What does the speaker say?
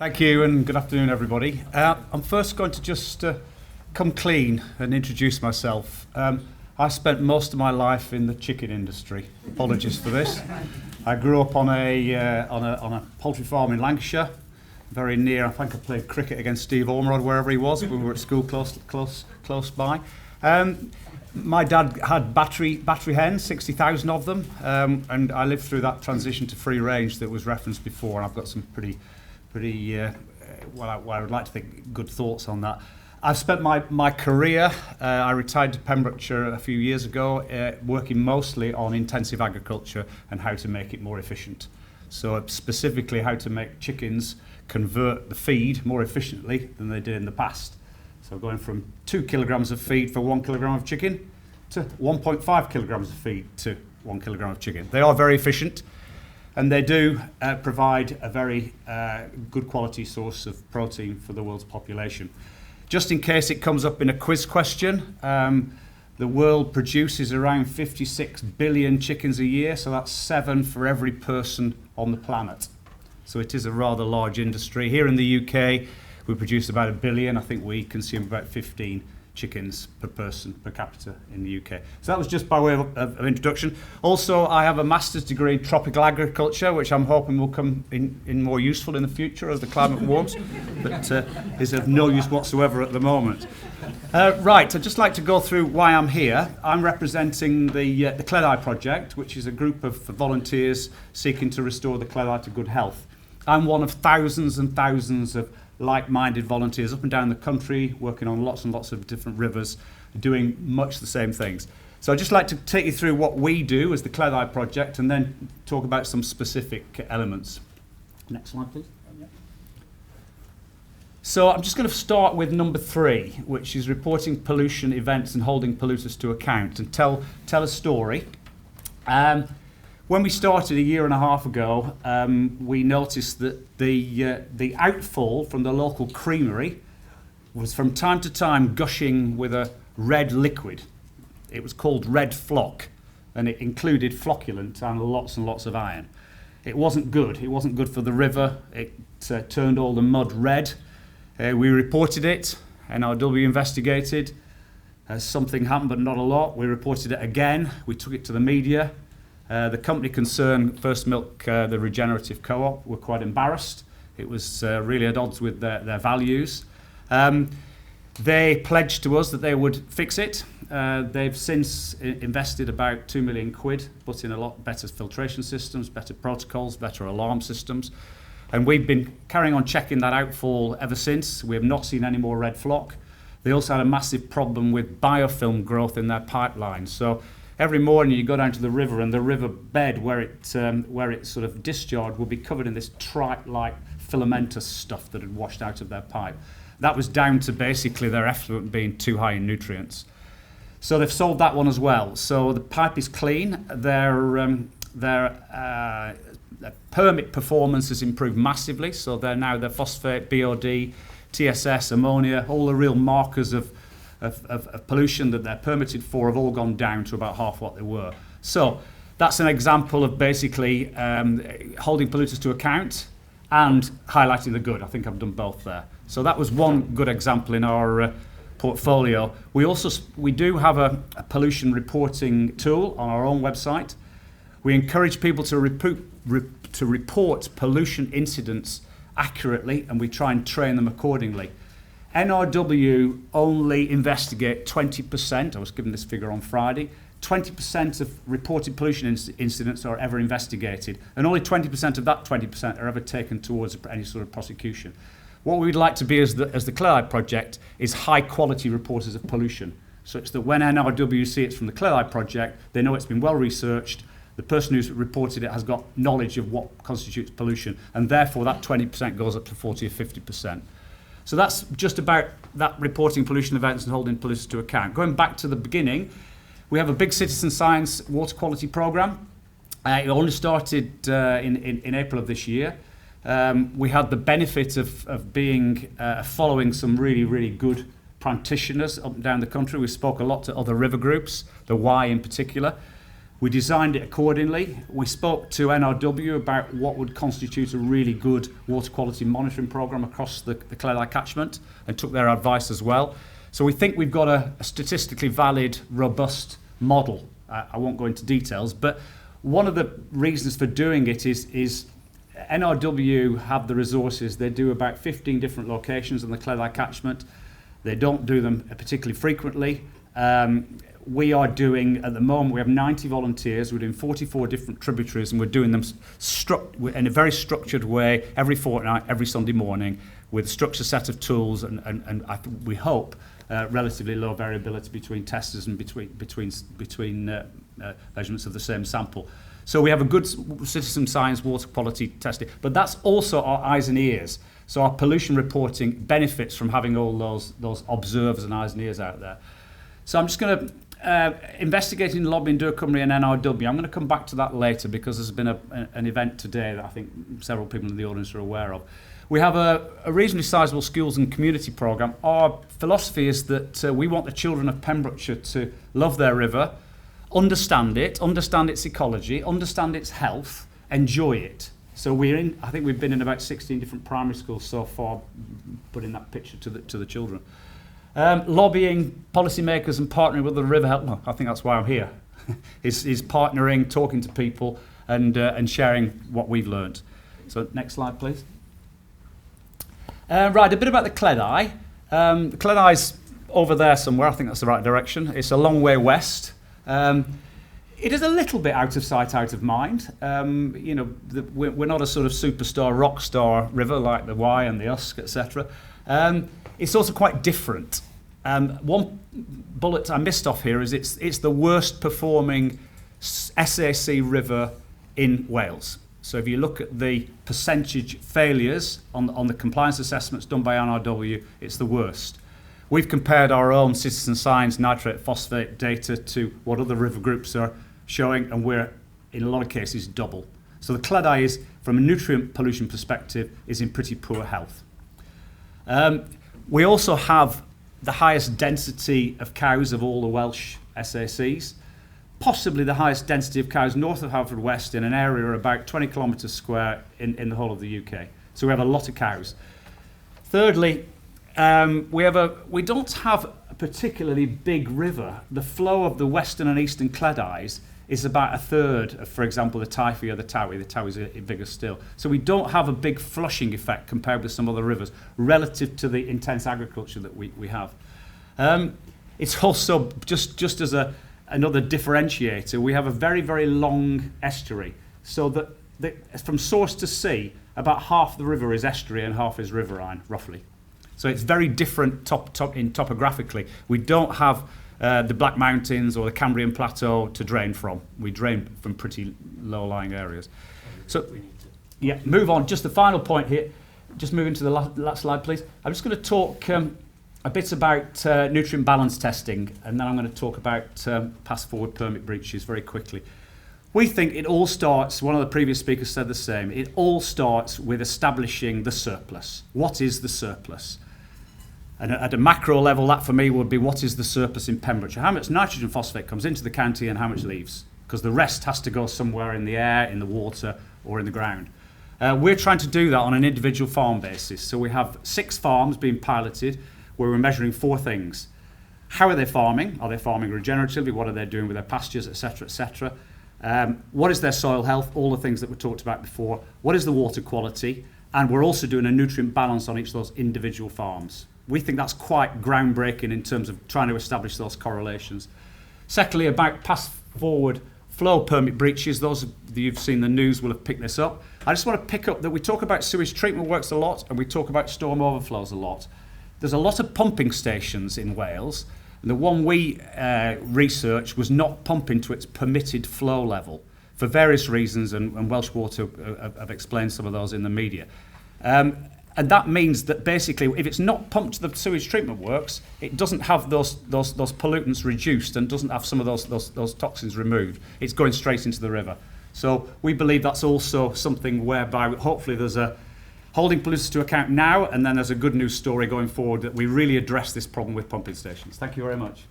Thank you and good afternoon everybody. I'm first going to just come clean and introduce myself. I spent most of my life in the chicken industry. Apologies for this. I grew up on a poultry farm in Lancashire, very near. I think I played cricket against Steve Ormerod wherever he was. We were at school close by. My dad had battery hens, 60,000 of them, and I lived through that transition to free range that was referenced before, and I've got some pretty well, I would like to think good thoughts on that. I've spent my career, I retired to Pembrokeshire a few years ago, working mostly on intensive agriculture and how to make it more efficient. So specifically how to make chickens convert the feed more efficiently than they did in the past. So going from 2 kilograms of feed for 1 kilogram of chicken to 1.5 kilograms of feed to 1 kilogram of chicken. They are very efficient. And they do provide a very good quality source of protein for the world's population. Just in case it comes up in a quiz question, the world produces around 56 billion chickens a year, so that's 7 for every person on the planet. So it is a rather large industry. Here in the UK, we produce about 1 billion. I think we consume about 15 chickens per person per capita in the UK. So that was just by way of introduction. Also, I have a master's degree in tropical agriculture, which I'm hoping will come in more useful in the future as the climate warms, but is of no use whatsoever at the moment. Right, I'd just like to go through why I'm here. I'm representing the Cleddau project, which is a group of volunteers seeking to restore the Cleddau to good health. I'm one of thousands and thousands of like-minded volunteers up and down the country, working on lots and lots of different rivers, doing much the same things. So I'd just like to take you through what we do as the Cleddau project and then talk about some specific elements. Next slide, please. So I'm just going to start with number 3, which is reporting pollution events and holding polluters to account, and tell a story. When we started a year and a half ago, we noticed that the outfall from the local creamery was from time to time gushing with a red liquid. It was called red flock, and it included flocculant and lots of iron. It wasn't good. It wasn't good for the river. It turned all the mud red. We reported it. NRW investigated. Something happened, but not a lot. We reported it again. We took it to the media. The company concerned, First Milk, the regenerative co-op, were quite embarrassed. It was really at odds with their values. They pledged to us that they would fix it. They've since invested about 2 million quid, put in a lot better filtration systems, better protocols, better alarm systems. And we've been carrying on checking that outfall ever since. We have not seen any more red flock. They also had a massive problem with biofilm growth in their pipeline. So every morning you go down to the river, and the river bed where it sort of discharged will be covered in this tripe-like filamentous stuff that had washed out of their pipe. That was down to basically their effluent being too high in nutrients. So they've solved that one as well. So the pipe is clean. Their permit performance has improved massively. So they're now their phosphate, BOD, TSS, ammonia, all the real markers of pollution that they're permitted for have all gone down to about half what they were. So that's an example of basically holding polluters to account and highlighting the good. I think I've done both there. So that was one good example in our portfolio. We do have a pollution reporting tool on our own website. We encourage people to report pollution incidents accurately, and we try and train them accordingly. NRW only investigate 20%, I was given this figure on Friday, 20% of reported pollution incidents are ever investigated, and only 20% of that 20% are ever taken towards any sort of prosecution. What we'd like to be as the Cleddau project is high quality reporters of pollution, such that when NRW see it's from the Cleddau project, they know it's been well researched, the person who's reported it has got knowledge of what constitutes pollution, and therefore that 20% goes up to 40 or 50%. So that's just about that reporting pollution events and holding polluters to account. Going back to the beginning, we have a big citizen science water quality programme. It only started in April of this year. We had the benefit of being following some really good practitioners up and down the country. We spoke a lot to other river groups, the Y in particular. We designed it accordingly. We spoke to NRW about what would constitute a really good water quality monitoring programme across the Cleddau catchment and took their advice as well. So we think we've got a statistically valid, robust model. I won't go into details, but one of the reasons for doing it is NRW have the resources. They do about 15 different locations in the Cleddau catchment. They don't do them particularly frequently. We are doing, at the moment, we have 90 volunteers. We're doing 44 different tributaries, and we're doing them in a very structured way every fortnight, every Sunday morning, with a structured set of tools and we hope relatively low variability between testers and between measurements of the same sample. So we have a good citizen science water quality testing, but that's also our eyes and ears. So our pollution reporting benefits from having all those observers and eyes and ears out there. So I'm just going to investigating lobbying Dŵr Cymru and NRW. I'm going to come back to that later because there's been an event today that I think several people in the audience are aware of. We have a reasonably sizable schools and community programme. Our philosophy is that we want the children of Pembrokeshire to love their river, understand its ecology, understand its health, enjoy it. So I think we've been in about 16 different primary schools so far, putting that picture to the children. Lobbying policymakers and partnering with the River Health. Well, I think that's why I'm here. is partnering, talking to people, and sharing what we've learned. So next slide, please. Right, a bit about the Cleddau. The Cleddau's over there somewhere. I think that's the right direction. It's a long way west. It is a little bit out of sight, out of mind. We're not a sort of superstar, rock star river like the Wye and the Usk, etc. It's also quite different. One bullet I missed off here is it's the worst performing SAC river in Wales. So if you look at the percentage failures on the compliance assessments done by NRW, it's the worst. We've compared our own citizen science nitrate phosphate data to what other river groups are showing, and we're in a lot of cases double. So the Cleddau is, from a nutrient pollution perspective, is in pretty poor health. We also have the highest density of cows of all the Welsh SACs, possibly the highest density of cows north of Haverfordwest in an area about 20 kilometres square in the whole of the UK. So we have a lot of cows. Thirdly, we don't have a particularly big river. The flow of the western and eastern Cleddau's is about a third of, for example, the Typhy or the Towie. The Towie's bigger still. So we don't have a big flushing effect compared with some other rivers relative to the intense agriculture that we have. It's also, just as another differentiator, we have a very, very long estuary. So that from source to sea, about half the river is estuary and half is riverine, roughly. So it's very different topographically. We don't have the Black Mountains or the Cambrian Plateau to drain from. We drain from pretty low-lying areas. So, yeah, move on. Just the final point here. Just moving to the last slide, please. I'm just going to talk a bit about nutrient balance testing, and then I'm going to talk about pass-forward permit breaches very quickly. We think it all starts, one of the previous speakers said the same, it all starts with establishing the surplus. What is the surplus? And at a macro level, that for me would be what is the surplus in Pembrokeshire? How much nitrogen phosphate comes into the county and how much leaves? Because the rest has to go somewhere in the air, in the water, or in the ground. We're trying to do that on an individual farm basis. So we have 6 farms being piloted where we're measuring 4 things. How are they farming? Are they farming regeneratively? What are they doing with their pastures, etc., etc.? What is their soil health? All the things that we talked about before. What is the water quality? And we're also doing a nutrient balance on each of those individual farms. We think that's quite groundbreaking in terms of trying to establish those correlations. Secondly, about pass-forward flow permit breaches. Those of you who've seen the news will have picked this up. I just want to pick up that we talk about sewage treatment works a lot and we talk about storm overflows a lot. There's a lot of pumping stations in Wales. And the one we researched was not pumping to its permitted flow level for various reasons, and Welsh Water have explained some of those in the media. And that means that basically, if it's not pumped to the sewage treatment works, it doesn't have those pollutants reduced and doesn't have some of those toxins removed. It's going straight into the river. So we believe that's also something whereby hopefully there's a holding pollutants to account now, and then there's a good news story going forward that we really address this problem with pumping stations. Thank you very much.